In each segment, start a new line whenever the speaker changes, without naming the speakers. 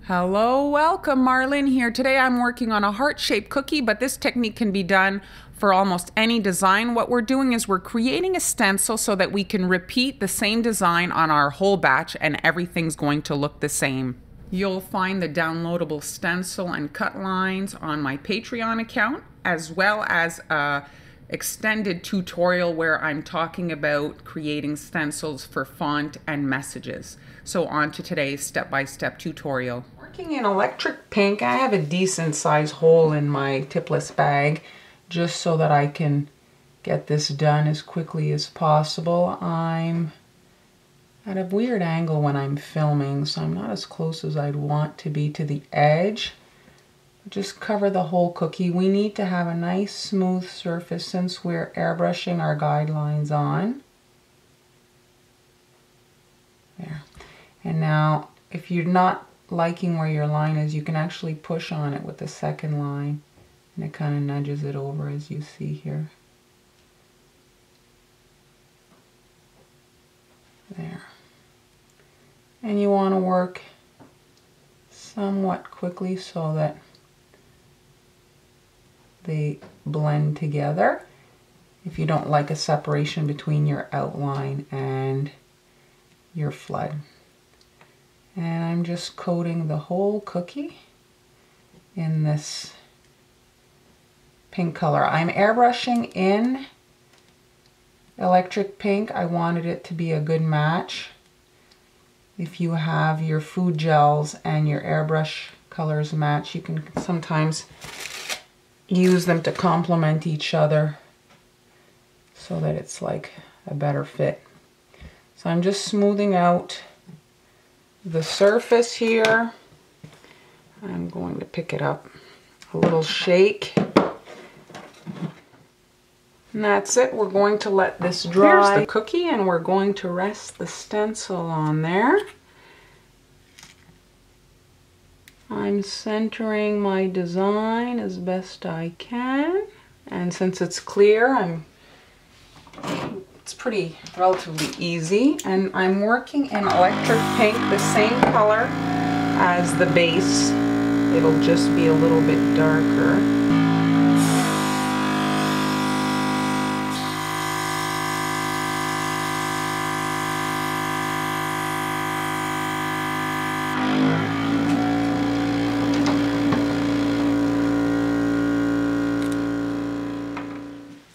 Hello, welcome, Marlene here. Today I'm working on a heart-shaped cookie, but this technique can be done for almost any design. What we're doing is we're creating a stencil so that we can repeat the same design on our whole batch and everything's going to look the same. You'll find the downloadable stencil and cut lines on my Patreon account, as well as a extended tutorial where I'm talking about creating stencils for font and messages. So on to today's step-by-step tutorial. Working in electric pink, I have a decent size hole in my tipless bag just so that I can get this done as quickly as possible. I'm at a weird angle when I'm filming, so I'm not as close as I'd want to be to the edge. Just cover the whole cookie. We need to have a nice smooth surface since we're airbrushing our guidelines on. There. And now, if you're not liking where your line is, you can actually push on it with the second line and it kind of nudges it over, as you see here. There. And you want to work somewhat quickly so that they blend together if you don't like a separation between your outline and your flood. And I'm just coating the whole cookie in this pink color. I'm airbrushing in electric pink. I wanted it to be a good match. If you have your food gels and your airbrush colors match, you can sometimes use them to complement each other so that it's like a better fit. So I'm just smoothing out the surface here. I'm going to pick it up, a little shake. And that's it. We're going to let this dry. Here's the cookie and we're going to rest the stencil on there. I'm centering my design as best I can, and since it's clear, it's pretty relatively easy. And I'm working in electric pink, the same color as the base. It'll just be a little bit darker.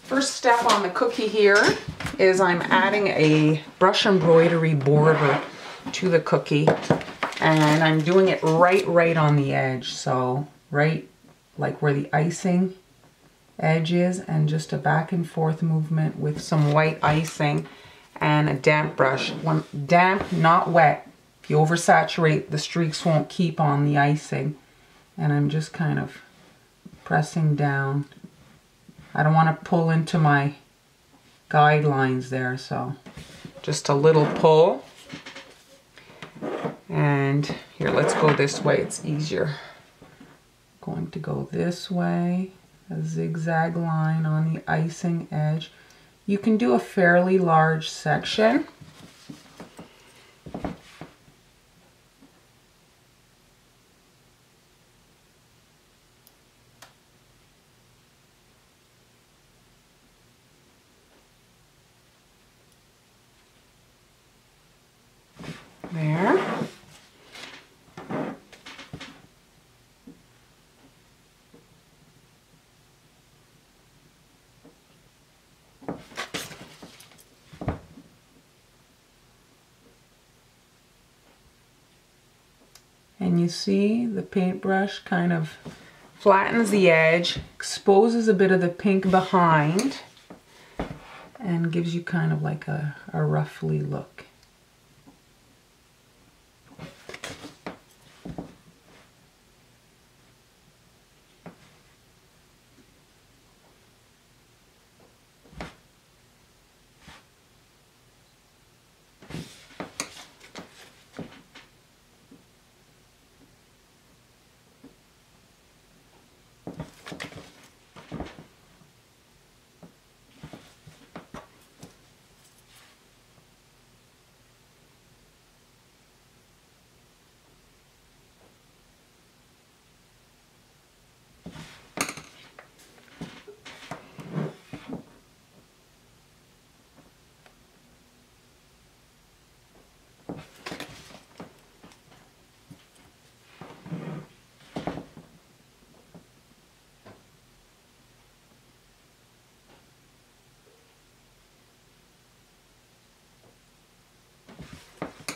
First step on the cookie here is I'm adding a brush embroidery border to the cookie, and I'm doing it right on the edge, so right like where the icing edge is, and just a back and forth movement with some white icing and a damp brush. When damp, not wet. If you oversaturate, the streaks won't keep on the icing. And I'm just kind of pressing down. I don't want to pull into my guidelines there, so just a little pull. And here, let's go this way, it's easier. Going to go this way, a zigzag line on the icing edge. You can do a fairly large section. There. And you see the paintbrush kind of flattens the edge, exposes a bit of the pink behind, and gives you kind of like a ruffly look.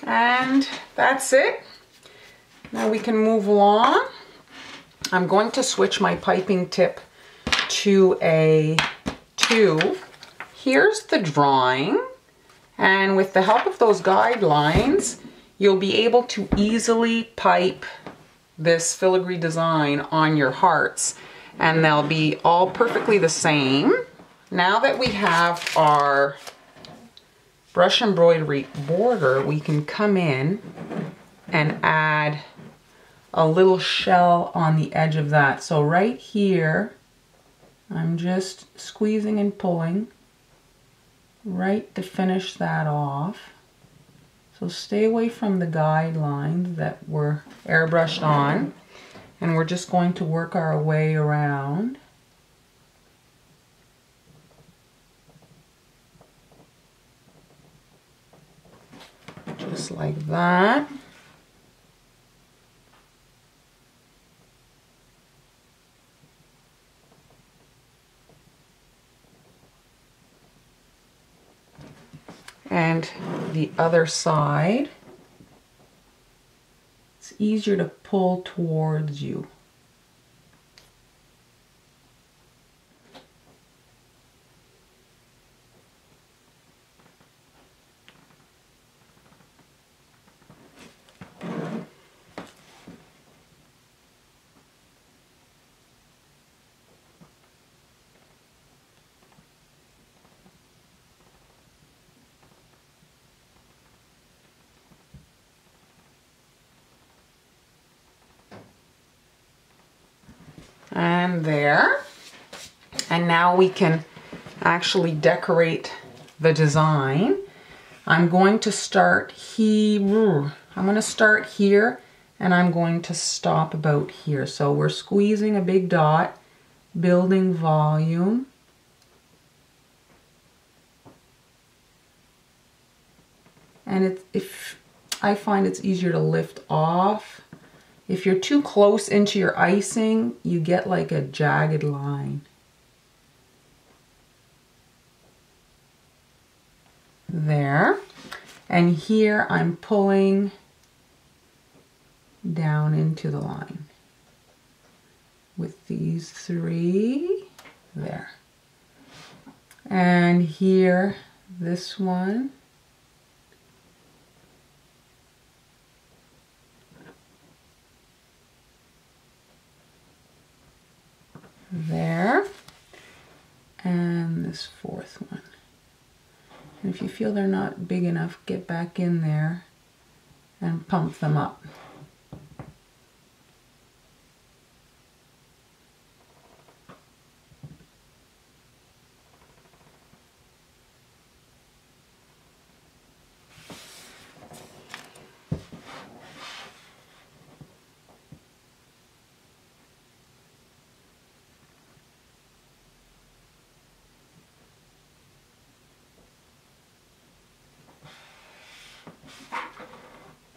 And that's it. Now we can move along. I'm going to switch my piping tip to a 2. Here's the drawing. And with the help of those guidelines, you'll be able to easily pipe this filigree design on your hearts. And they'll be all perfectly the same. Now that we have our brush embroidery border, we can come in and add a little shell on the edge of that. So right here, I'm just squeezing and pulling right to finish that off. So stay away from the guidelines that were airbrushed on, and we're just going to work our way around. Just like that. And the other side, it's easier to pull towards you. And there. And now we can actually decorate the design. I'm going to start here. I'm going to start here and I'm going to stop about here. So we're squeezing a big dot, building volume. And if I find it's easier to lift off. If you're too close into your icing, you get like a jagged line. There. And here I'm pulling down into the line with these 3 there. And here, this one. There, and this 4th one. And if you feel they're not big enough, get back in there and pump them up.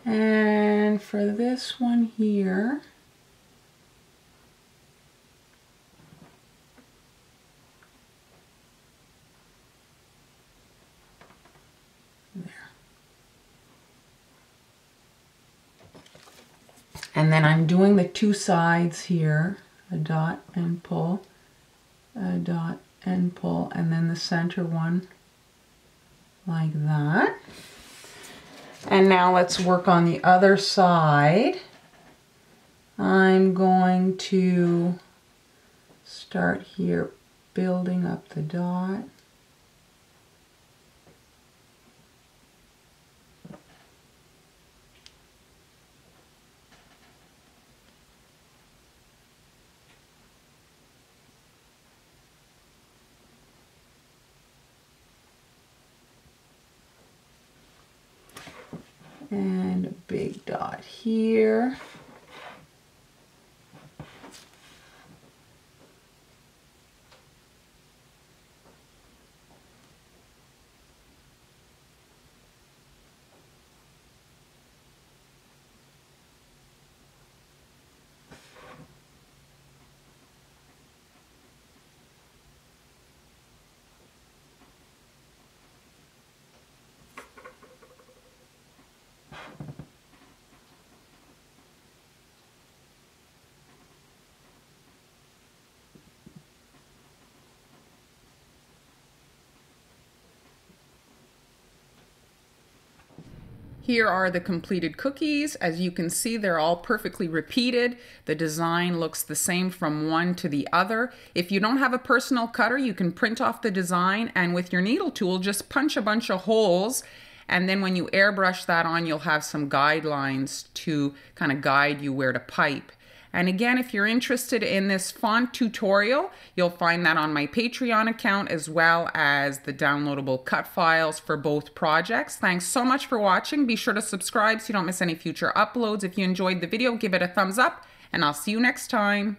And for this one here, there. And then I'm doing the 2 sides here, a dot and pull, a dot and pull, and then the center one like that. And now let's work on the other side. I'm going to start here building up the dot. And a big dot here. Here are the completed cookies. As you can see, they're all perfectly repeated. The design looks the same from one to the other. If you don't have a personal cutter, you can print off the design and with your needle tool, just punch a bunch of holes. And then when you airbrush that on, you'll have some guidelines to kind of guide you where to pipe. And again, if you're interested in this font tutorial, you'll find that on my Patreon account as well as the downloadable cut files for both projects. Thanks so much for watching. Be sure to subscribe so you don't miss any future uploads. If you enjoyed the video, give it a thumbs up, and I'll see you next time.